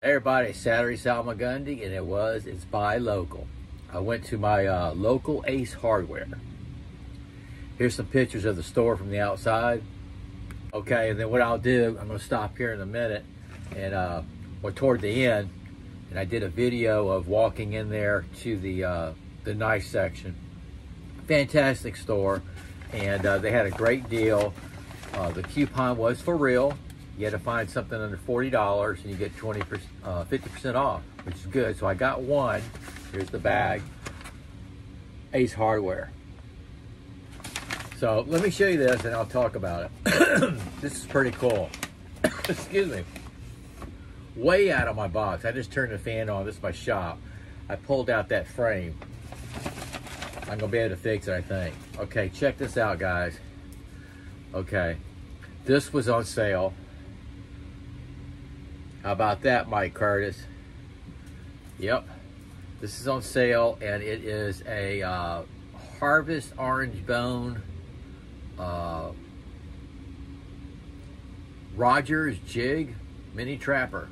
Hey everybody, Saturday Salmagundi, and it's buy local. I went to my local Ace Hardware. Here's some pictures of the store from the outside. Okay, and then what I'll do, I'm gonna stop here in a minute, and or toward the end, and I did a video of walking in there to the knife section. Fantastic store, and they had a great deal. The coupon was for real. You had to find something under $40 and you get 50% off, which is good. So I got one. Here's the bag. Ace Hardware. So let me show you this and I'll talk about it. This is pretty cool. Excuse me. Way out of my box. I just turned the fan on. This is my shop. I pulled out that frame. I'm gonna be able to fix it, I think. Okay, check this out, guys. Okay, this was on sale. How about that, Mike Curtis? Yep, this is on sale, and it is a Harvest Orange Bone Rogers Jig Mini Trapper.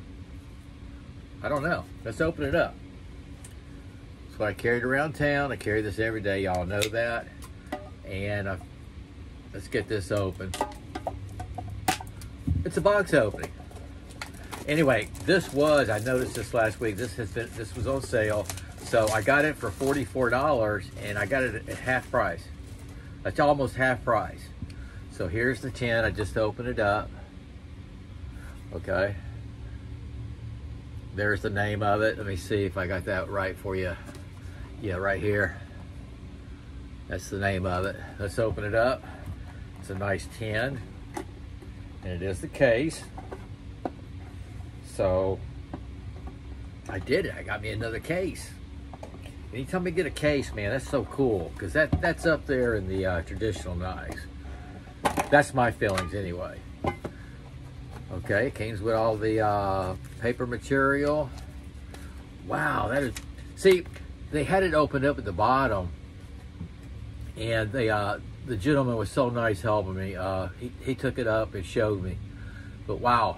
I don't know. Let's open it up. That's what I carried around town. I carry this every day. Y'all know that. And let's get this open. It's a box opening. Anyway, I noticed this last week. This was on sale. So I got it for $44 and I got it at half price. That's almost half price. So here's the tin. I just opened it up. Okay. There's the name of it. Let me see if I got that right for you. Yeah, right here. That's the name of it. Let's open it up. It's a nice tin. And it is the case. So I did it. I got me another case. Anytime I get a case, man, that's so cool, because that's up there in the traditional knives. That's my feelings anyway. Okay, it comes with all the paper material. Wow, that is. See, they had it opened up at the bottom, and the gentleman was so nice helping me. He took it up and showed me. But wow.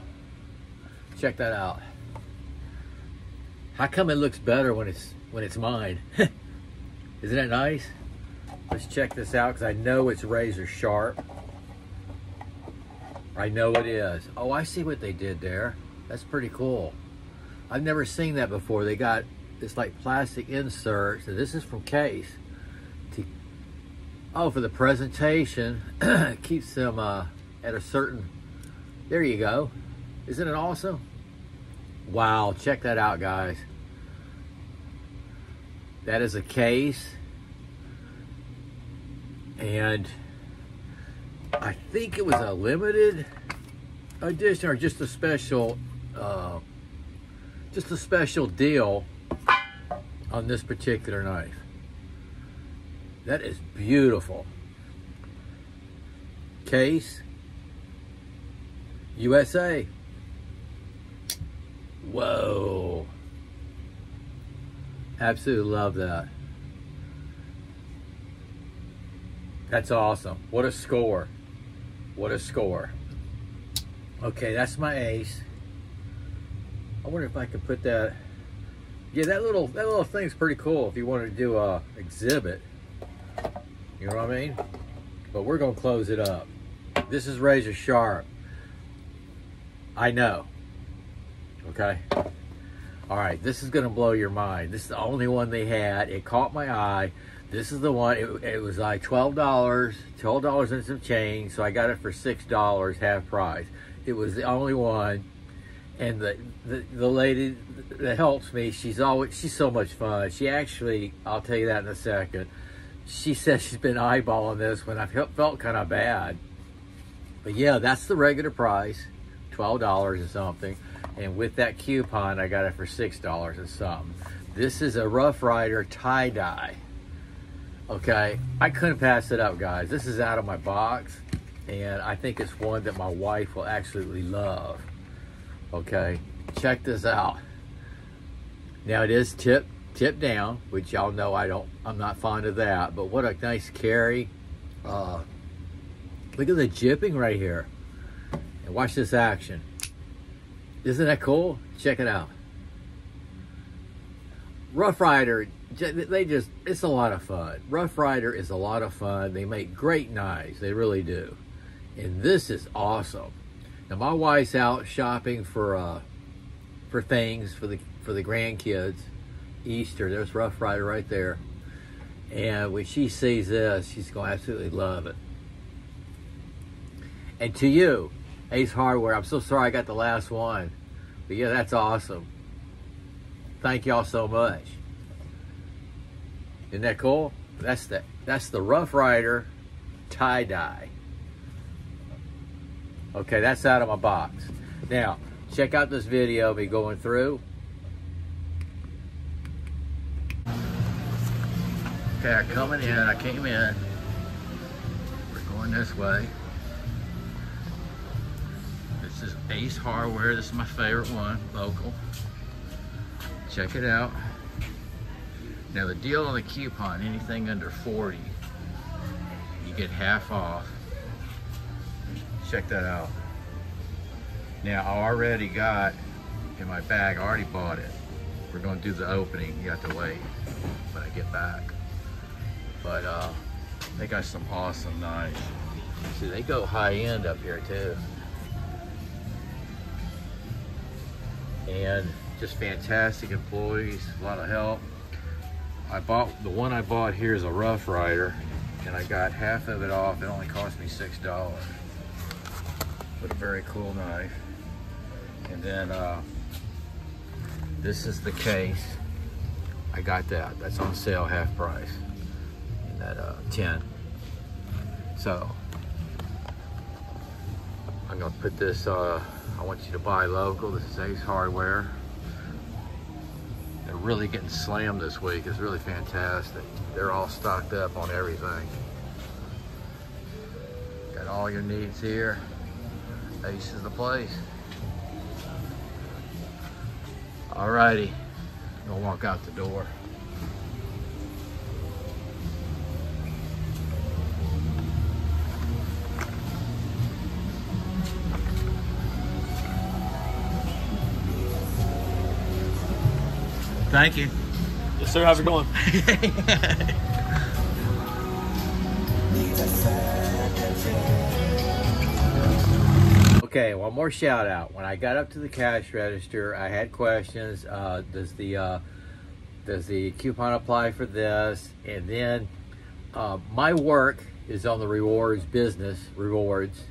Check that out. How come it looks better when it's mine? Isn't that nice? Let's check this out, because I know it's razor sharp. I know it is. Oh, I see what they did there. That's pretty cool. I've never seen that before. They got this like plastic insert. So this is from Case. For the presentation. Keeps them at a certain. There you go. Isn't it awesome? Wow, check that out, guys. That is a case. And I think it was a limited edition or just a special deal on this particular knife. That is beautiful. Case USA. Whoa. Absolutely love that. That's awesome. What a score. What a score. Okay, that's my Ace. I wonder if I could put that. Yeah, that little thing's pretty cool if you wanted to do a exhibit. You know what I mean? But we're gonna close it up. This is razor sharp. I know. Okay. All right, this is gonna blow your mind. This is the only one they had. It caught my eye. This is the one. It was like $12 and some change. So I got it for $6, half price. It was the only one. And the lady that helps me, she's so much fun. She actually, I'll tell you that in a second. She says she's been eyeballing this when I felt kind of bad. But yeah, that's the regular price, $12 or something. And with that coupon, I got it for $6 and something. This is a Rough Rider tie-dye. Okay, I couldn't pass it up, guys. This is out of my box, and I think it's one that my wife will absolutely love. Okay, check this out. Now it is tip down, which y'all know I'm not fond of that, but what a nice carry. Look at the jipping right here. And watch this action. Isn't that cool? Check it out. Rough Rider, it's a lot of fun. Rough Rider is a lot of fun. They make great knives, they really do. And this is awesome. Now my wife's out shopping for things for the grandkids. Easter, there's Rough Rider right there. And when she sees this, she's gonna absolutely love it. And to you, Ace Hardware, I'm so sorry I got the last one. But yeah, that's awesome. Thank y'all so much. Isn't that cool? That's the Rough Rider tie-dye. Okay, that's out of my box. Now, check out this video of me going through. Okay, I came in. We're going this way. This is Ace Hardware. This is my favorite one, local. Check it out. Now the deal on the coupon, anything under 40, you get half off. Check that out. Now I already got in my bag, I already bought it. We're gonna do the opening. You have to wait when I get back. But they got some awesome knives. See, they go high end up here too. And just fantastic employees, a lot of help. The one I bought here is a Rough Rider, and I got half of it off. It only cost me $6. But a very cool knife. And then this is the case. I got that. That's on sale, half price. In that 10. So I'm gonna put this. I want you to buy local. This is Ace Hardware. They're really getting slammed this week. It's really fantastic. They're all stocked up on everything. Got all your needs here. Ace is the place. Alrighty, I'm gonna walk out the door. Thank you. Yes, sir. How's it going? Okay, one more shout out. When I got up to the cash register, I had questions. Does the coupon apply for this? And then my work is on the rewards business, rewards.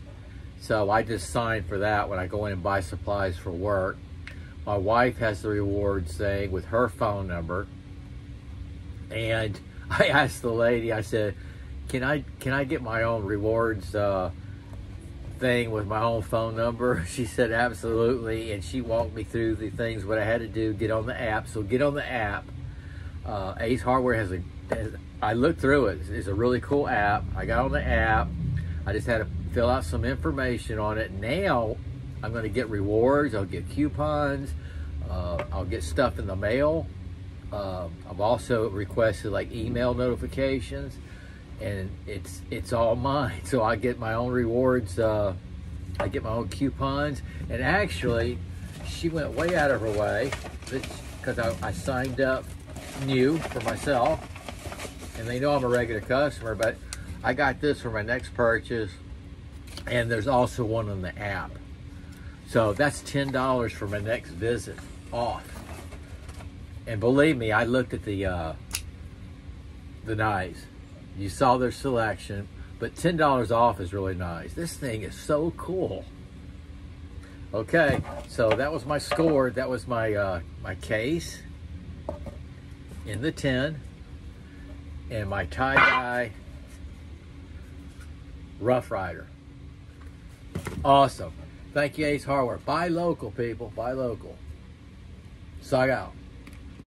So I just signed for that when I go in and buy supplies for work. My wife has the rewards thing with her phone number. And I asked the lady, I said, can I get my own rewards thing with my own phone number? She said absolutely, and she walked me through the things what I had to do, get on the app. So get on the app. Ace Hardware I looked through it. It's a really cool app. I got on the app. I just had to fill out some information on it. Now I'm going to get rewards. I'll get coupons. I'll get stuff in the mail. I've also requested like email notifications, and it's all mine. So I get my own rewards. I get my own coupons. And actually, she went way out of her way because I signed up new for myself, and they know I'm a regular customer. But I got this for my next purchase, and there's also one on the app. So that's $10 for my next visit off. And believe me, I looked at the knives. You saw their selection, but $10 off is really nice. This thing is so cool. Okay, so that was my score. That was my my case in the 10, and my tie-dye Rough Rider. Awesome. Thank you, Ace Hardware. Buy local, people. Buy local. Sog out.